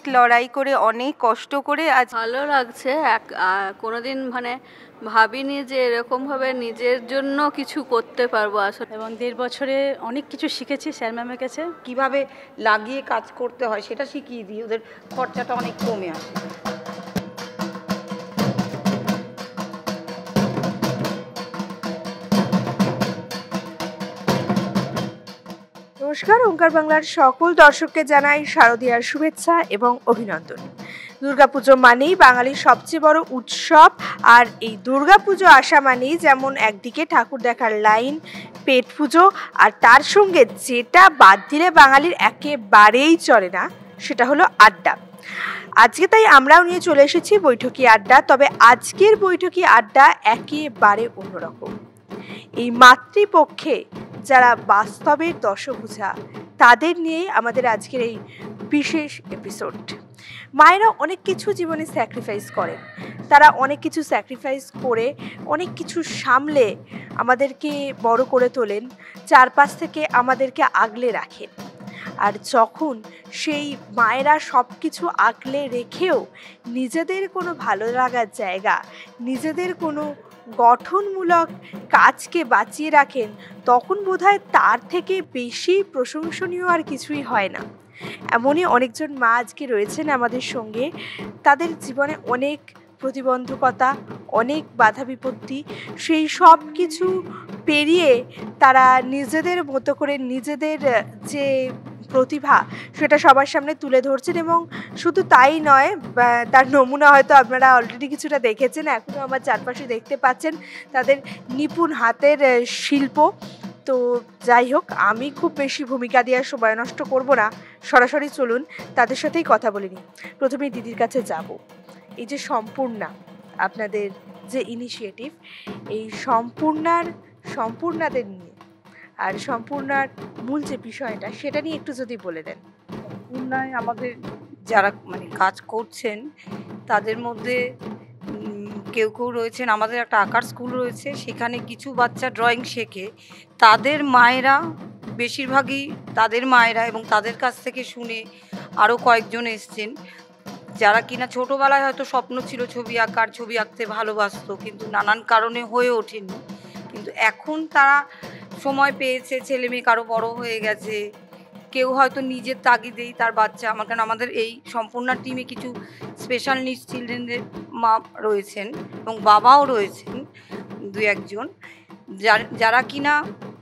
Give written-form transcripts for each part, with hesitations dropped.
অনেক লড়াই করে অনেক কষ্ট করে আজ ভালো লাগছে। কোনোদিন মানে ভাবিনি যে এরকমভাবে নিজের জন্য কিছু করতে পারবো আসলে, এবং 1.5 বছরে অনেক কিছু শিখেছি স্যার ম্যামের কাছে। কিভাবে লাগিয়ে কাজ করতে হয় সেটা শিখিয়ে দিই, ওদের খরচাটা অনেক কমে আসে। নমস্কার, ওঙ্কার বাংলার সকল দর্শককে জানাই শারদীয়ার শুভেচ্ছা এবং অভিনন্দন। দুর্গাপুজো মানেই বাঙালির সবচেয়ে বড় উৎসব, আর এই দুর্গাপুজো আসা মানেই যেমন একদিকে ঠাকুর দেখার লাইন, পেট পুজো, আর তার সঙ্গে যেটা বাদ দিলে বাঙালির একেবারেই চলে না সেটা হলো আড্ডা। আজকে তাই আমরাও নিয়ে চলে এসেছি বৈঠকি আড্ডা। তবে আজকের বৈঠকি আড্ডা একেবারে অন্যরকম। এই মাতৃপক্ষে যারা বাস্তবের দশভুজা, তাদের নিয়েই আমাদের আজকের এই বিশেষ এপিসোড। মায়েরা অনেক কিছু জীবনে স্যাক্রিফাইস করেন, তারা অনেক কিছু স্যাক্রিফাইস করে অনেক কিছু সামলে আমাদেরকে বড় করে তোলেন, চারপাশ থেকে আমাদেরকে আগলে রাখেন। আর যখন সেই মায়েরা সব কিছু আগলে রেখেও নিজেদের কোনো ভালো লাগার জায়গা, নিজেদের কোনো গঠনমূলক কাজকে বাঁচিয়ে রাখেন, তখন বোধহয় তার থেকে বেশি প্রশংসনীয় আর কিছুই হয় না। এমনই অনেকজন মা আজকে রয়েছেন আমাদের সঙ্গে। তাদের জীবনে অনেক প্রতিবন্ধকতা, অনেক বাধা বিপত্তি, সেই সব কিছু পেরিয়ে তারা নিজেদের মতো করে নিজেদের যে প্রতিভা সেটা সবার সামনে তুলে ধরছেন। এবং শুধু তাই নয়, তার নমুনা হয়তো আপনারা অলরেডি কিছুটা দেখেছেন, এখনও আমার চারপাশে দেখতে পাচ্ছেন তাদের নিপুণ হাতের শিল্প। তো যাই হোক, আমি খুব বেশি ভূমিকা দেওয়ার সময় নষ্ট করব না, সরাসরি চলুন তাদের সাথেই কথা বলে নিই। প্রথমেই দিদির কাছে যাব। এই যে সম্পূর্ণা, আপনাদের যে ইনিশিয়েটিভ, এই সম্পূর্ণাদের নিয়ে আর সম্পূর্ণার মূল যে বিষয়টা সেটা নিয়ে একটু যদি বলে দেন। সম্পূর্ণায় আমাদের যারা মানে কাজ করছেন তাদের মধ্যে কেউ কেউ রয়েছেন, আমাদের একটা আঁকার স্কুল রয়েছে, সেখানে কিছু বাচ্চা ড্রয়িং শেখে। তাদের মায়েরা, বেশিরভাগই তাদের মায়েরা, এবং তাদের কাছ থেকে শুনে আরও কয়েকজন এসছেন যারা কিনা ছোটোবেলায় হয়তো স্বপ্ন ছিল ছবি আঁকার, ছবি আঁকতে ভালোবাসতো, কিন্তু নানান কারণে হয়ে ওঠেনি। কিন্তু এখন তারা সময় পেয়েছে, ছেলে মেয়ে কারো বড় হয়ে গেছে, কেউ হয়তো নিজের তাগিদেই তার বাচ্চা, কারণ আমাদের এই সম্পূর্ণ টিমে কিছু স্পেশাল নিডস চিলড্রেনদের মা রয়েছেন এবং বাবাও রয়েছেন দু একজন, যারা কিনা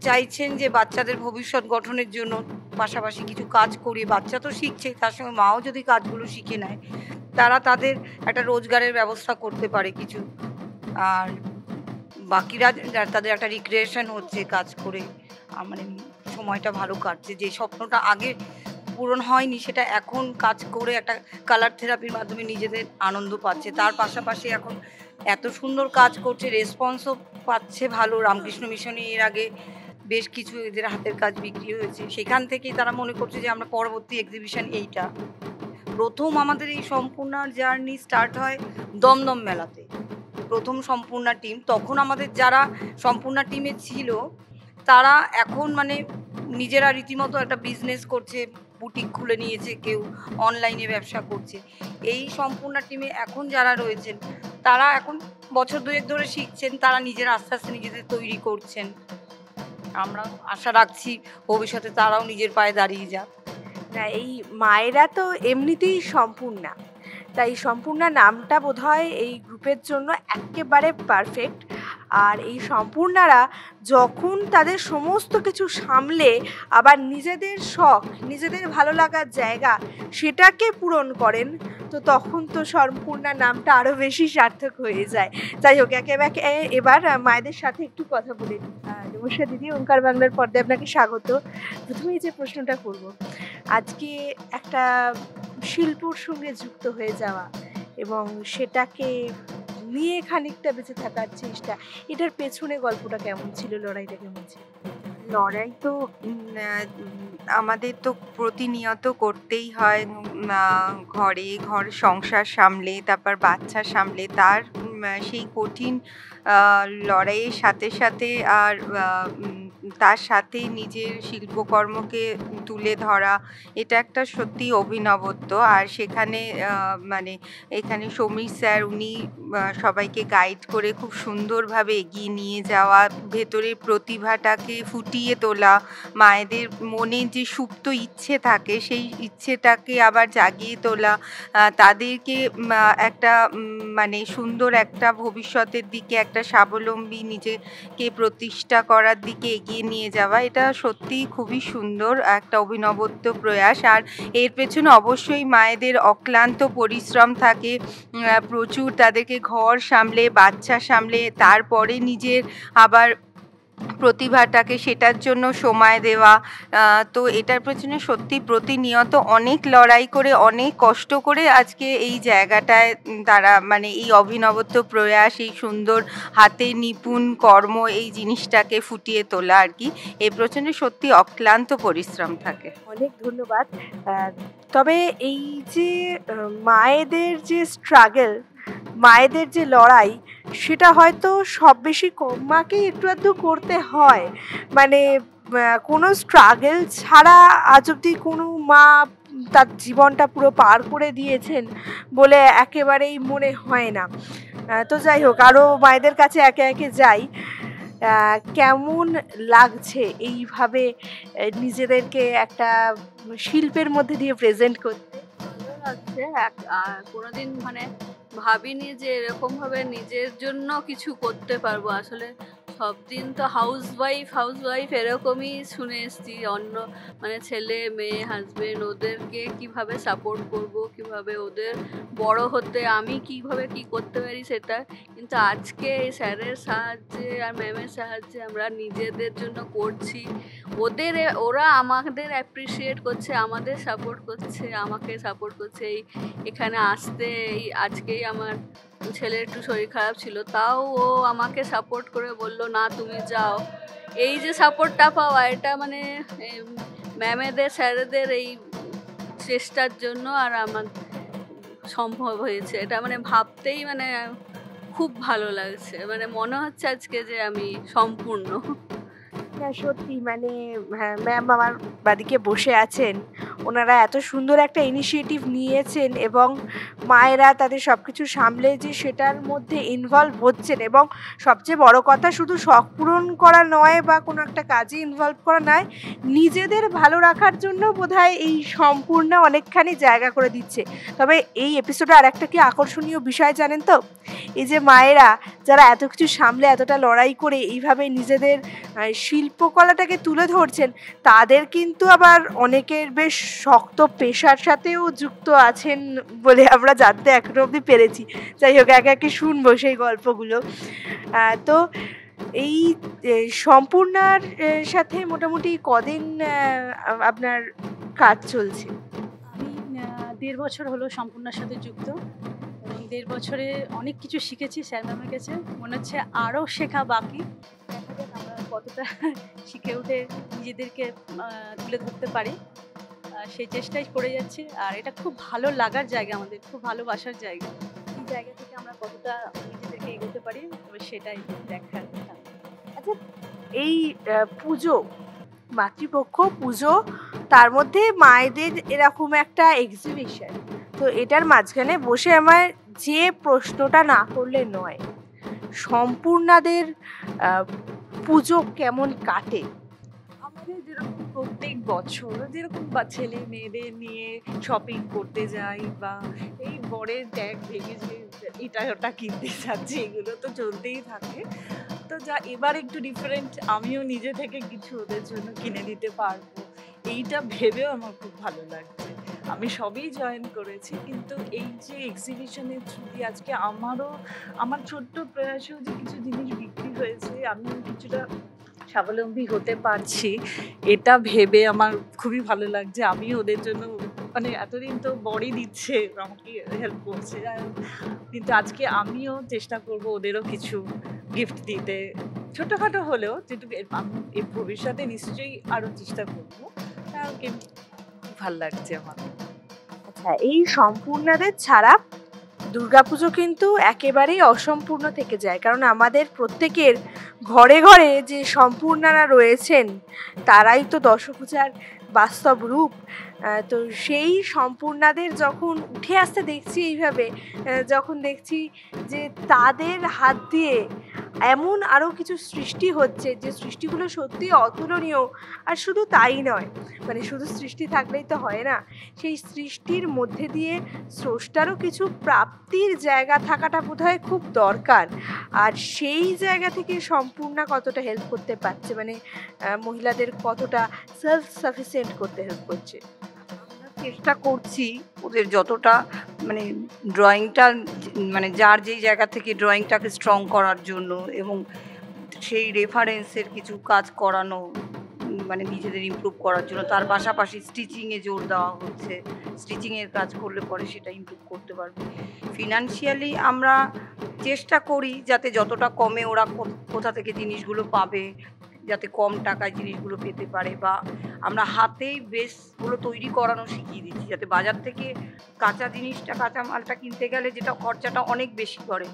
চাইছেন যে বাচ্চাদের ভবিষ্যৎ গঠনের জন্য পাশাপাশি কিছু কাজ করি। বাচ্চা তো শিখছে, তার সঙ্গে মাও যদি কাজগুলো শিখে নেয়, তারা তাদের একটা রোজগারের ব্যবস্থা করতে পারে কিছু, আর বাকিরা তাদের একটা রিক্রিয়েশন হচ্ছে কাজ করে, মানে সময়টা ভালো কাটছে। যে স্বপ্নটা আগে পূরণ হয়নি সেটা এখন কাজ করে একটা কালার থেরাপির মাধ্যমে নিজেদের আনন্দ পাচ্ছে। তার পাশাপাশি এখন এত সুন্দর কাজ করছে, রেসপন্সও পাচ্ছে ভালো। রামকৃষ্ণ মিশনে এর আগে বেশ কিছু এদের হাতের কাজ বিক্রি হয়েছে, সেখান থেকেই তারা মনে করছে যে আমরা পরবর্তী এক্সিবিশন এইটা। প্রথম আমাদের এই সম্পূর্ণার জার্নি স্টার্ট হয় দমদম মেলাতে, প্রথম সম্পূর্ণা টিম। তখন আমাদের যারা সম্পূর্ণা টিমে ছিল তারা এখন মানে নিজেরা রীতিমতো একটা বিজনেস করছে, বুটিক খুলে নিয়েছে, কেউ অনলাইনে ব্যবসা করছে। এই সম্পূর্ণা টিমে এখন যারা রয়েছেন তারা এখন বছর দুয়েক ধরে শিখছেন, তারা নিজেরা আস্তে আস্তে নিজেদের তৈরি করছেন। আমরা আশা রাখছি ভবিষ্যতে তারাও নিজের পায়ে দাঁড়িয়ে যাক। না, এই মায়েরা তো এমনিতেই সম্পূর্ণা, তাই সম্পূর্ণা নামটা বোধহয় এই গ্রুপের জন্য একেবারে পারফেক্ট। আর এই সম্পূর্ণারা যখন তাদের সমস্ত কিছু সামলে আবার নিজেদের শখ, নিজেদের ভালো লাগার জায়গা সেটাকে পূরণ করেন, তো তখন তো সম্পূর্ণা নামটা আরও বেশি সার্থক হয়ে যায়। যাই হোক, এবার মায়েদের সাথে একটু কথা বলি। নমস্কার দিদি, ওঙ্কার বাংলার পর্দায় আপনাকে স্বাগত। প্রথমেই যে প্রশ্নটা করব, আজকে একটা শিল্পর সঙ্গে যুক্ত হয়ে যাওয়া এবং সেটাকে নিয়ে খানিকটা বেঁচে থাকার চেষ্টা, এটার পেছনে গল্পটা কেমন ছিল, লড়াইটা কেমন ছিল? লড়াই তো আমাদের তো প্রতিনিয়ত করতেই হয়, ঘর সংসার সামলে, তারপর বাচ্চা সামলে, তার সেই কঠিন লড়াইয়ের সাথে সাথে আর তার সাথে নিজের শিল্পকর্মকে তুলে ধরা, এটা একটা সত্যি অভিনবত্ব। আর সেখানে মানে এখানে সমীর স্যার উনি সবাইকে গাইড করে খুব সুন্দরভাবে এগিয়ে নিয়ে যাওয়া, ভেতরের প্রতিভাটাকে ফুটিয়ে তোলা, মায়েদের মনে যে সুপ্ত ইচ্ছে থাকে সেই ইচ্ছেটাকে আবার জাগিয়ে তোলা, তাদেরকে একটা মানে সুন্দর একটা ভবিষ্যতের দিকে, একটা স্বাবলম্বী নিজেকে প্রতিষ্ঠা করার দিকে এগিয়ে নিয়ে যাওয়া, এটা সত্যিই খুবই সুন্দর একটা অভিনবত্ব প্রয়াস। আর এর পেছনে অবশ্যই মায়েদের অক্লান্ত পরিশ্রম থাকে, প্রচুর তাদেরকে ঘর সামলে, বাচ্চা সামলে, তারপরে নিজের আবার প্রতিভাটাকে সেটার জন্য সময় দেওয়া। তো এটার পেছনে সত্যি প্রতিনিয়ত অনেক লড়াই করে, অনেক কষ্ট করে আজকে এই জায়গাটায় তারা মানে এই অভিনবত্ব প্রয়াস, এই সুন্দর হাতে নিপুণ কর্ম, এই জিনিসটাকে ফুটিয়ে তোলা আর কি, এর পেছনে সত্যি অক্লান্ত পরিশ্রম থাকে। অনেক ধন্যবাদ। তবে এই যে মায়েদের যে স্ট্রাগল, মায়েদের যে লড়াই, সেটা হয়তো সব বেশি কম মাকেই একটু আধটু করতে হয়। মানে কোনো স্ট্রাগল ছাড়া আজ অব্দি কোনো মা তার জীবনটা পুরো পার করে দিয়েছেন বলে একেবারেই মনে হয় না। তো যাই হোক, আরও মায়েদের কাছে একে একে যাই। কেমন লাগছে এইভাবে নিজেদেরকে একটা শিল্পের মধ্যে দিয়ে প্রেজেন্ট করতে? ভালো লাগছে। কোনোদিন মানে ভাবিনি যে এরকমভাবে নিজের জন্য কিছু করতে পারবো। আসলে সব দিন তো হাউসওয়াইফ এরকমই শুনে এসেছি, অন্য মানে ছেলে মেয়ে হাজবেন্ড ওদেরকে কিভাবে সাপোর্ট করব, কিভাবে ওদের বড় হতে আমি কিভাবে কি করতে পারি সেটা। কিন্তু আজকে এই স্যারের সাহায্যে আর ম্যামের সাহায্যে আমরা নিজেদের জন্য করছি। ওরা আমাদের অ্যাপ্রিসিয়েট করছে, আমাদের সাপোর্ট করছে, আমাকে সাপোর্ট করছে। এখানে আসতে আজকেই আমার ছেলের একটু শরীর খারাপ ছিল, তাও ও আমাকে সাপোর্ট করে বলল না তুমি যাও। এই যে সাপোর্টটা পাওয়া, এটা মানে ম্যামেদের স্যারেদের এই চেষ্টার জন্য আর আমার সম্ভব হয়েছে। এটা মানে ভাবতেই মানে খুব ভালো লাগছে, মানে মনে হচ্ছে আজকে যে আমি সম্পূর্ণ। না সত্যি, মানে হ্যাঁ, ম্যাম আমার বাদিকে বসে আছেন, ওনারা এত সুন্দর একটা ইনিশিয়েটিভ নিয়েছেন এবং মায়েরা তাদের সব কিছু সামলে যে সেটার মধ্যে ইনভলভ হচ্ছেন, এবং সবচেয়ে বড় কথা শুধু শখ পূরণ করা নয় বা কোনো একটা কাজে ইনভলভ করা নয়, নিজেদের ভালো রাখার জন্য বোধহয় এই সম্পূর্ণ অনেকখানি জায়গা করে দিচ্ছে। তবে এই এপিসোডে আর একটা কি আকর্ষণীয় বিষয় জানেন তো, এই যে মায়েরা যারা এত কিছু সামলে এতটা লড়াই করে এইভাবে নিজেদের শিল্পকলাটাকে তুলে ধরছেন, তাদের কিন্তু আবার অনেকের বেশ শক্ত পেশার সাথেও যুক্ত আছেন বলে আমরা জানতে এখনো অবধি পেরেছি। যাই হোক, একে একে শুনবো সেই গল্পগুলো। তো এই সম্পূর্ণার সাথে মোটামুটি কদিন আপনার কাজ চলছে? আমি 1.5 বছর হলো সম্পূর্ণার সাথে যুক্ত, এবং 1.5 বছরে অনেক কিছু শিখেছি স্যার ম্যামের কাছে। মনে হচ্ছে আরও শেখা বাকি। দেখা যাক আমরা কতটা শিখে উঠে নিজেদেরকে তুলে ধরতে পারি, সেই চেষ্টাই করে যাচ্ছি। আর এটা খুব ভালো লাগার জায়গা, আমাদের খুব ভালোবাসার জায়গা। এই জায়গা থেকে আমরা কতটা নিজেদেরকে এগোতে পারি, তবে সেটাই দেখার। আচ্ছা, এই পুজো, মাতৃপক্ষ পুজো, তার মধ্যে মায়েদের এরকম একটা এক্সিবিশন, তো এটার মাঝখানে বসে আমার যে প্রশ্নটা না করলে নয়, সম্পূর্ণাদের পুজো কেমন কাটে? আমাদের যেরকম প্রত্যেক বছর যেরকম বা ছেলে মেয়েদের নিয়ে শপিং করতে যাই, বা এই বরের ট্যাগ ভেঙে যে এটা ওটা কিনতে যাচ্ছে, এগুলো তো চলতেই থাকে। তো যা এবার একটু ডিফারেন্ট, আমিও নিজে থেকে কিছু ওদের জন্য কিনে দিতে পারবো, এইটা ভেবেও আমার খুব ভালো লাগছে। আমি সবই জয়েন করেছি, কিন্তু এই যে এক্সিবিশনের থ্রু দিয়ে আজকে আমার ছোট্ট প্রয়াসেও যে কিছু জিনিস বিক্রি হয়েছে, আমি কিছুটা স্বাবলম্বী হতে পারছি, এটা ভেবে আমার খুবই ভালো লাগছে। আমি ওদের জন্য মানে এতদিন তো বড়ই দিচ্ছে, আমাকে হেল্প করছে, কিন্তু আজকে আমিও চেষ্টা করব ওদেরও কিছু গিফট দিতে, ছোটোখাটো হলেও, যেটুকু আমি এর ভবিষ্যতে নিশ্চয়ই আরও চেষ্টা করবো। খুব ভালো লাগছে আমার। আচ্ছা, এই সম্পূর্ণাদের ছাড়া দুর্গাপুজো কিন্তু একেবারেই অসম্পূর্ণ থেকে যায়, কারণ আমাদের প্রত্যেকের ঘরে ঘরে যে সম্পূর্ণারা রয়েছেন তারাই তো দশভূজার বাস্তব রূপ। তো সেই সম্পূর্ণাদের যখন উঠে আসতে দেখছি এইভাবে, যখন দেখছি যে তাদের হাত দিয়ে এমন আরও কিছু সৃষ্টি হচ্ছে যে সৃষ্টিগুলো সত্যিই অতুলনীয়। আর শুধু তাই নয়, মানে শুধু সৃষ্টি থাকলেই তো হয় না, সেই সৃষ্টির মধ্যে দিয়ে স্রষ্টারও কিছু প্রাপ্তির জায়গা থাকাটা বোধহয় খুব দরকার। আর সেই জায়গা থেকে সম্পূর্ণা কতটা হেল্প করতে পারছে, মানে মহিলাদের কতটা সেলফ সাফিসিয়েন্ট করতে হেল্প করছে। চেষ্টা করছি ওদের যতটা, মানে ড্রয়িংটা, মানে যার যেই জায়গা থেকে ড্রয়িংটাকে স্ট্রং করার জন্য এবং সেই রেফারেন্সের কিছু কাজ করানো, মানে নিজেদের ইমপ্রুভ করার জন্য। তার পাশাপাশি স্টিচিংয়ে জোর দেওয়া হচ্ছে, স্টিচিংয়ের কাজ করলে পরে সেটা ইমপ্রুভ করতে পারবে। ফিনান্সিয়ালি আমরা চেষ্টা করি যাতে যতটা কমে ওরা কোথা থেকে জিনিসগুলো পাবে, যাতে কম টাকায় জিনিসগুলো পেতে পারে, বা আমরা হাতেই বেসগুলো তৈরি করানো শিখিয়ে দিচ্ছি, যাতে বাজার থেকে কাঁচা জিনিসটা, কাঁচা মালটা কিনতে গেলে যেটা খরচাটা অনেক বেশি করে।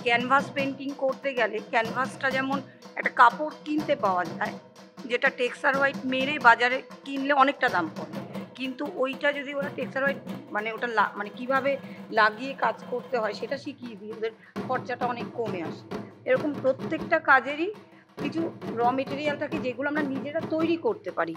ক্যানভাস পেন্টিং করতে গেলে ক্যানভাসটা যেমন একটা কাপড় কিনতে পাওয়া যায়, যেটা টেক্সচার হোয়াইট মেরে বাজারে কিনলে অনেকটা দাম পড়ে, কিন্তু ওইটা যদি ওরা টেক্সচার হোয়াইট মানে ওটা মানে কীভাবে লাগিয়ে কাজ করতে হয় সেটা শিখিয়ে দিই, ওদের খরচাটা অনেক কমে আসে। এরকম প্রত্যেকটা কাজেরই কিছু র মেটেরিয়াল থাকে যেগুলো আমরা নিজেরা তৈরি করতে পারি।